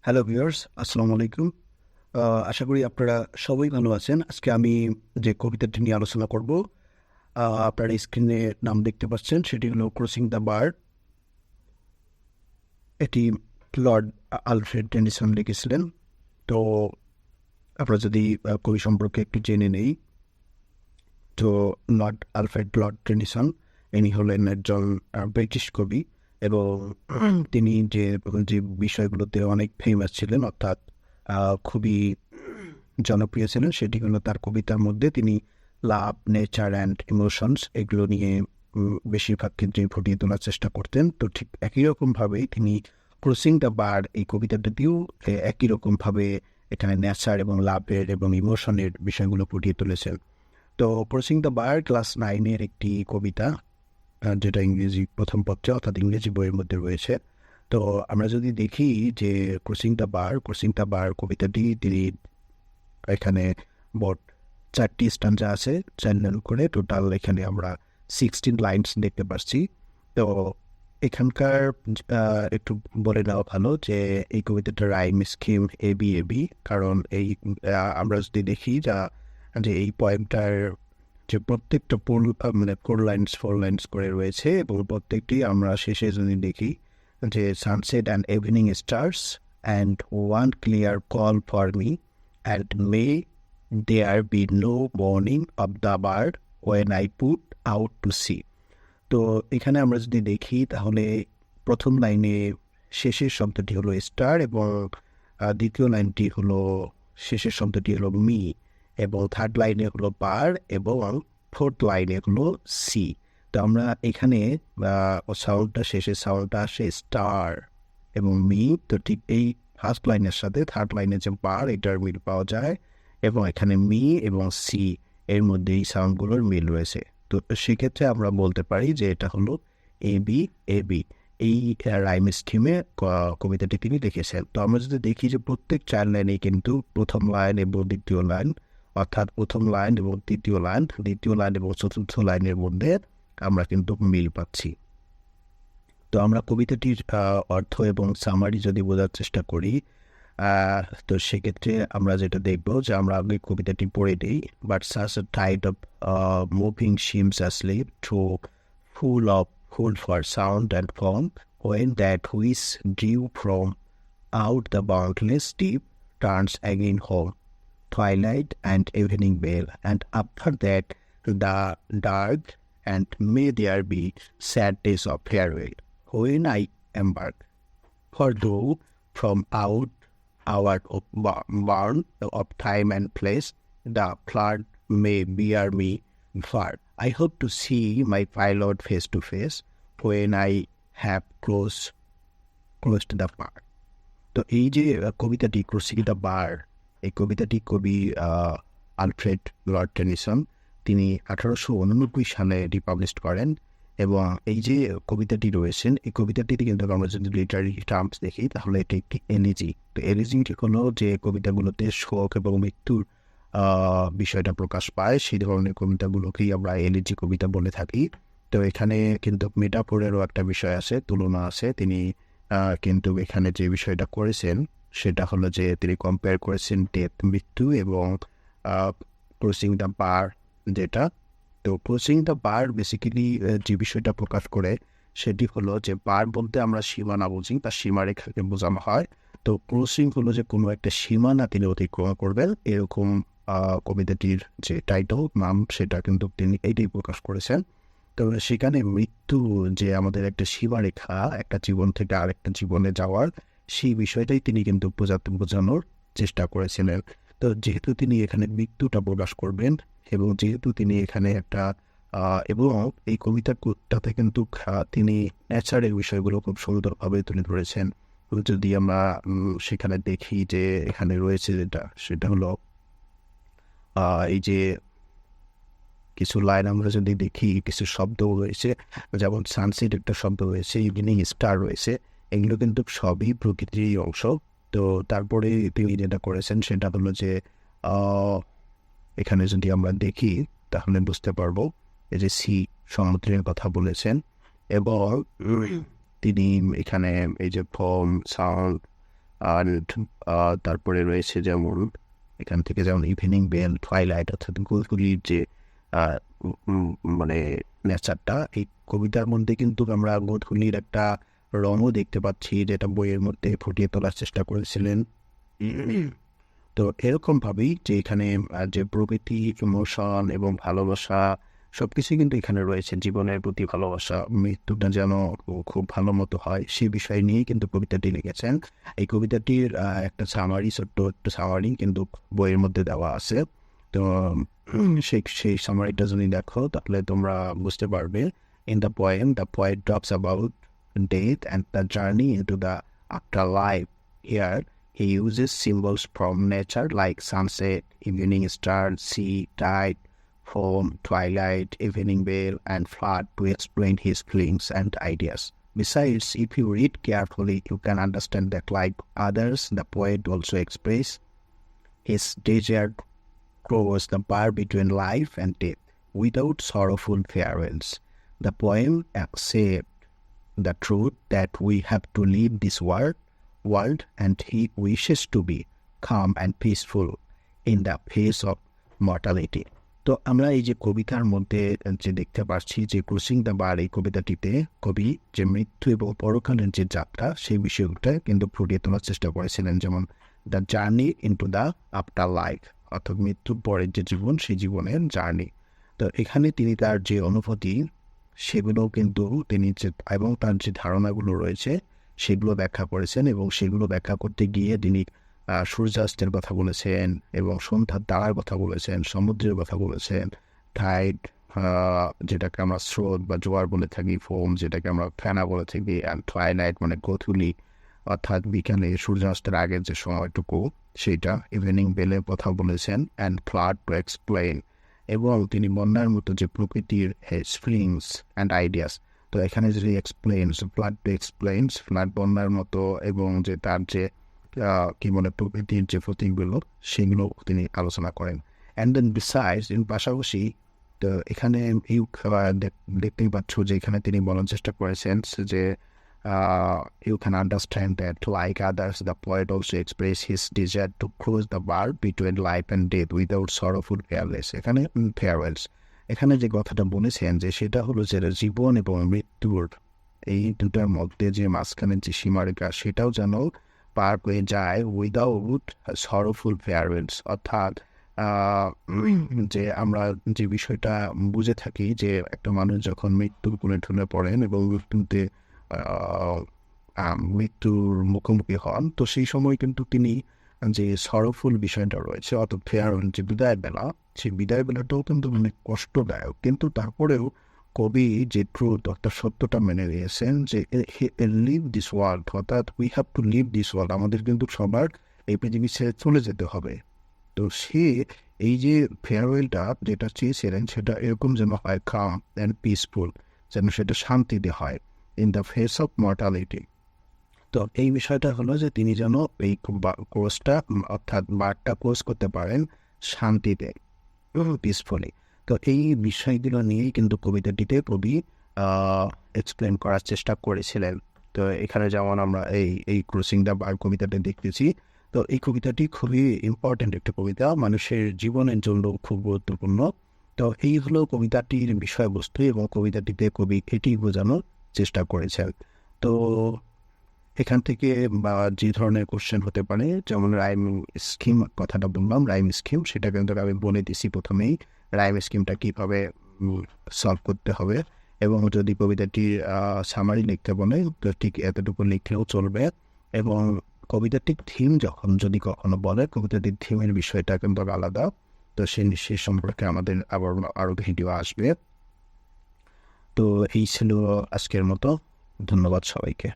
Hello viewers, আসসালামু আলাইকুম। আশা করি আপনারা সবাই ভালো আছেন। আজকে আমি যে কবিতাটি নিয়ে আলোচনা করব, আপনারা স্ক্রিনে নাম দেখতে পাচ্ছেন, সেটি হলো ক্রসিং দ্য বার্ড। এটি লর্ড আলফ্রেড টেনিসন লিখেছিলেন। তো আমরা যদি কবি সম্পর্কে একটু জেনে নেই, তো আলফ্রেড লর্ড টেনিসন ইনি হলেন একজন ব্রিটিশ কবি এবং তিনি যে বিষয়গুলোতে অনেক ফেমাস ছিলেন, অর্থাৎ খুবই জনপ্রিয় ছিলেন, সেটি হলো তার কবিতার মধ্যে তিনি লাভ, নেচার অ্যান্ড ইমোশনস এগুলো নিয়ে বেশিরভাগ ক্ষেত্রে ফুটিয়ে তোলার চেষ্টা করতেন। তো ঠিক একই রকমভাবেই তিনি ক্রসিং দ্য বার্ড এই কবিতাটাতেও একই রকমভাবে এখানে নেচার এবং লাভের এবং ইমোশনের বিষয়গুলো ফুটিয়ে তুলেছেন। তো ক্রসিং দ্য বার্ড ক্লাস 9-এর একটি কবিতা, যেটা ইংরেজি প্রথম পত্রে অর্থাৎ ইংরেজি বইয়ের মধ্যে রয়েছে। তো আমরা যদি দেখি যে ক্রসিং দ্য বার্ড কবিতাটি তিনি এখানে মোট 4টি স্ট্যান্জা আছে, 4 লাইন করে টোটাল এখানে আমরা 16 লাইনস দেখতে পাচ্ছি। তো এখানকার একটু বলে নেওয়া ভালো যে এই কবিতাটার রাইম স্কিম এবি, কারণ এই আমরা যদি দেখি যে এই পয়েমটার যে প্রত্যেকটা মানে 4 লাইনস করে রয়েছে এবং প্রত্যেকটি আমরা শেষে যদি দেখি যে sunset and evening stars and one clear call for me and may there be no moaning of the bird when I put out to sea. তো এখানে আমরা যদি দেখি তাহলে প্রথম লাইনে শেষের শব্দটি হলো স্টার এবং দ্বিতীয় লাইনটি হলো শেষের শব্দটি হলো মি এবং থার্ড লাইনে হলো বার এবং ফোর্থ লাইনে হলো সি। তো আমরা এখানে সাউন্ডটা শেষের সাউন্ডটা আসে স্টার এবং মি। তো ঠিক এই ফার্স্ট লাইনের সাথে থার্ড লাইনে যে বার এটার মিল পাওয়া যায় এবং এখানে মি এবং সি এর মধ্যে এই সাউন্ডগুলোর মিল রয়েছে। তো সেক্ষেত্রে আমরা বলতে পারি যে এটা হলো এবি এই রাইম স্কিমে কবিতাটি তিনি লিখেছেন। তো আমরা যদি দেখি যে প্রত্যেক 4 লাইনে কিন্তু প্রথম লাইন এবং দ্বিতীয় লাইন, অর্থাৎ প্রথম লাইন এবং দ্বিতীয় লাইন এবং চতুর্থ লাইনের মধ্যে আমরা কিন্তু মিল পাচ্ছি। তো আমরা কবিতাটির অর্থ এবং সামারি যদি বোঝার চেষ্টা করি, তো সেক্ষেত্রে আমরা যেটা দেখবো যে আমরা আগে কবিতাটি পড়ে দিই। But such a tide of moving seems asleep through full for sound and form when that which drew from out the boundless deep turns again home, twilight and evening veil, and after that the dark, and may there be sad days of farewell when I embark. For though from out hour of bourne of time and place, the flood may bear me far. I hope to see my pilot face to face when I have closed the bar. তো এই যে কবিতাটি crossing the বার, এই কবিতাটি কবি Alfred Lord Tennyson তিনি 1889 সালে এটি পাবলিশ করেন এবং এই যে কবিতাটি রয়েছেন এই কবিতাটিতে কিন্তু আমরা যদি লিটারি টার্মস দেখি তাহলে এটি একটি এলিজি। তো এলিজিটি হলো যে কবিতাগুলোতে শোক এবং মৃত্যুর বিষয়টা প্রকাশ পায়, সেই ধরনের কবিতাগুলোকেই আমরা এলিজি কবিতা বলে থাকি। তো এখানে কিন্তু মেটাফোরেরও একটা বিষয় আছে, তুলনা আছে। তিনি কিন্তু এখানে যে বিষয়টা করেছেন সেটা হলো যে তিনি কম্পেয়ার করেছেন ডেথ, মৃত্যু এবং ক্রসিং দ্য বার যেটা। তো ক্রসিং দ্য বার বেসিক্যালি যে বিষয়টা প্রকাশ করে সেটি হলো যে বার বলতে আমরা সীমানা বুঝি, তার সীমারেখাকে বোঝানো হয়। তো ক্রসিং হলো যে কোনো একটা সীমানা তিনি অতিক্রম করবেন, এরকম কবিতাটির যে টাইটেল নাম সেটা কিন্তু তিনি এইটাই প্রকাশ করেছেন। তো সেখানে মৃত্যু যে আমাদের একটা সীমারেখা, একটা জীবন থেকে আরেকটা জীবনে যাওয়ার, সেই বিষয়টাই তিনি কিন্তু বোঝানোর চেষ্টা করেছিলেন। তো যেহেতু তিনি এখানে মৃত্যুটা প্রকাশ করবেন এবং যেহেতু তিনি এখানে একটা এবং এই কবিতাটাতে কিন্তু তিনি নেচারের বিষয়গুলো খুব সুন্দরভাবে তুলে ধরেছেন। যদি আমরা সেখানে দেখি যে এখানে রয়েছে সেটা হলো এই যে কিছু লাইন আমরা যদি দেখি, কিছু শব্দ রয়েছে, যেমন সানসেট একটা শব্দ রয়েছে, ইভিনিং স্টার রয়েছে, এগুলো কিন্তু সবই প্রকৃতির অংশ। তো তারপরে তিনি যেটা করেছেন সেটা হলো যে এখানে যদি আমরা দেখি তাহলে বুঝতে পারবো এই যে সি সমুদ্রের কথা বলেছেন এবং তিনি এখানে এই যে ফর্ম, সাউন্ড, আর তারপরে রয়েছে যেমন এখান থেকে যেমন ইভিনিং বেল, টুয়াইলাইট অর্থাৎ গোধূলির যে মানে নেচারটা, এই কবিতার মধ্যে কিন্তু আমরা গোধূলির একটা রঙও দেখতে পাচ্ছি, যেটা বইয়ের মধ্যে ফুটিয়ে তোলার চেষ্টা করেছিলেন। তো এরকমভাবেই যে এখানে যে প্রকৃতি, ইমোশন এবং ভালোবাসা সবকিছু কিন্তু এখানে রয়েছে। জীবনের প্রতি ভালোবাসা, মৃত্যুটা যেন খুব ভালো মতো হয় সে বিষয় নিয়েই কিন্তু কবিতাটি লিখেছেন। এই কবিতাটির একটা সামারি, ছোট্ট একটা সামারি কিন্তু বইয়ের মধ্যে দেওয়া আছে। তো সেই সামারিটা যদি দেখো তাহলে তোমরা বুঝতে পারবে। In the poem, the poet talks about death and the journey into the afterlife. Here, he uses symbols from nature like sunset, evening star, sea, tide, foam, twilight, evening veil, and flood to explain his feelings and ideas. Besides, if you read carefully, you can understand that, like others, the poet also expresses his desire towards the bar between life and death without sorrowful farewells. The poem accepts the truth that we have to leave this world and he wishes to be calm and peaceful in the face of mortality. তো আমরা এই যে কবিতার মধ্যে যে দেখতে পাচ্ছি যে ক্রসিং দ্য বার, এই কবিতাটিতে কবি যে মৃত্যু এবং পরকালের যে যাত্রা সেই বিষয়টা কিন্তু ফুটিয়ে তোলার চেষ্টা করেছিলেন। যেমন the journey into the after life, অর্থাৎ মৃত্যুর পরের যে জীবন, সেই জীবনের জার্নি। তো এখানে তিনি তার যে অনুভূতি সেগুলো কিন্তু তিনি যে এবং তার যে ধারণাগুলো রয়েছে সেগুলো ব্যাখ্যা করেছেন, এবং সেগুলো ব্যাখ্যা করতে গিয়ে তিনি সূর্যাস্তের কথা বলেছেন এবং সন্ধ্যার তারার কথা বলেছেন, সমুদ্রের কথা বলেছেন, টাইড যেটাকে আমরা স্রোত বা জোয়ার বলে থাকি, ফোম যেটাকে আমরা ফেনা বলে থাকি, অ্যান্ড টুয়াইলাইট মানে গোধূলি অর্থাৎ বিকালে সূর্যাস্তের আগের যে সময়টুকু সেইটা, ইভিনিং বেলের কথা বলেছেন, অ্যান্ড ফ্লাড টু এক্সপ্লেইন, এবং তিনি বন্যার মতো যে প্রকৃতির ফিলিংস অ্যান্ড আইডিয়াস। তো এখানে যদি explains, flood to explains, flood বন্যার মতো, এবং যে তার যে কী বলে প্রকৃতির যে প্রতীকগুলো সেগুলো তিনি আলোচনা করেন। অ্যান্ড দেন বিসাইডস, পাশাপাশি তো এখানে এই দেখতেই পাচ্ছ যে এখানে তিনি বলার চেষ্টা করেছেন যে you can understand that, like others, the poet also expressed his desire to cross the bar between life and death without sorrowful farewells. এখানে যে কথাটা বলেছেন যে সেটা হলো যে জীবন এবং মৃত্যুর এই দুটার মধ্যে যে মাঝখানের যে সীমারেখা সেটাও যেন পার হয়ে যায় উইদাউট সরোফুল ফেয়ারওয়েলস। অর্থাৎ যে আমরা যে বিষয়টা বুঝে থাকি যে একটা মানুষ যখন মৃত্যুর কোলে ঢলে পড়েন এবং মৃত্যুর মুখোমুখি হন, তো সেই সময় কিন্তু তিনি যে সরোফুল বিষয়টা রয়েছে, অর্থাৎ ফেয়ারওয়েল যে বিদায় বেলা, সেই বিদায় বেলাটাও কিন্তু অনেক কষ্টদায়ক, কিন্তু তারপরেও কবি যে ট্রুথ অর্থাৎ সত্যটা মেনে নিয়েছেন যে লিভ দিস ওয়ার্ল্ড, অর্থাৎ we have to live this world, আমাদের কিন্তু সবার এই পৃথিবী ছেড়ে চলে যেতে হবে। তো সে এই যে ফেয়ারওয়েলটা যেটা চেয়েছিলেন সেটা এরকম যেন হয় কাম অ্যান্ড পিসফুল, যেন সেটা শান্তিতে হয় in the face of mortality. তো এই বিষয়টা হলো যে তিনি যেন এই কোর্সটা অর্থাৎ বারটা কোর্স করতে পারেন শান্তিতে, পিসফুলি। তো এই বিষয়গুলো নিয়েই কিন্তু কবিতাটিতে কবি এক্সপ্লেন করার চেষ্টা করেছিলেন। তো এখানে যেমন আমরা এই ক্রসিং দ্য বার কবিতাটা দেখতেছি, তো এই কবিতাটি খুবই ইম্পর্ট্যান্ট একটা কবিতা, মানুষের জীবনের জন্য খুব গুরুত্বপূর্ণ। তো এই হলো কবিতাটির বিষয়বস্তু, এবং কবিতাটিতে কবি এটি বোঝানোর চেষ্টা করেছেন। তো এখান থেকে বা যে ধরনের কোশ্চেন হতে পারে, যেমন রাইম স্কিম কথাটা বললাম, রাইম স্কিম সেটা কিন্তু আমি বলে দিছি প্রথমেই, রাইম স্কিমটা কীভাবে সলভ করতে হবে, এবং যদি কবিতাটির সামারি লিখতে বলে তো ঠিক এতটুকু লিখলেও চলবে। এবং কবিতাটির থিম যখন যদি কখনো বলে, কবিতাটির থিমের বিষয়টা কিন্তু আলাদা, তো সে সম্পর্কে আমাদের আবার আরও ভিডিও আসবে। তো এই ছিল আজকের মতো, ধন্যবাদ সবাইকে।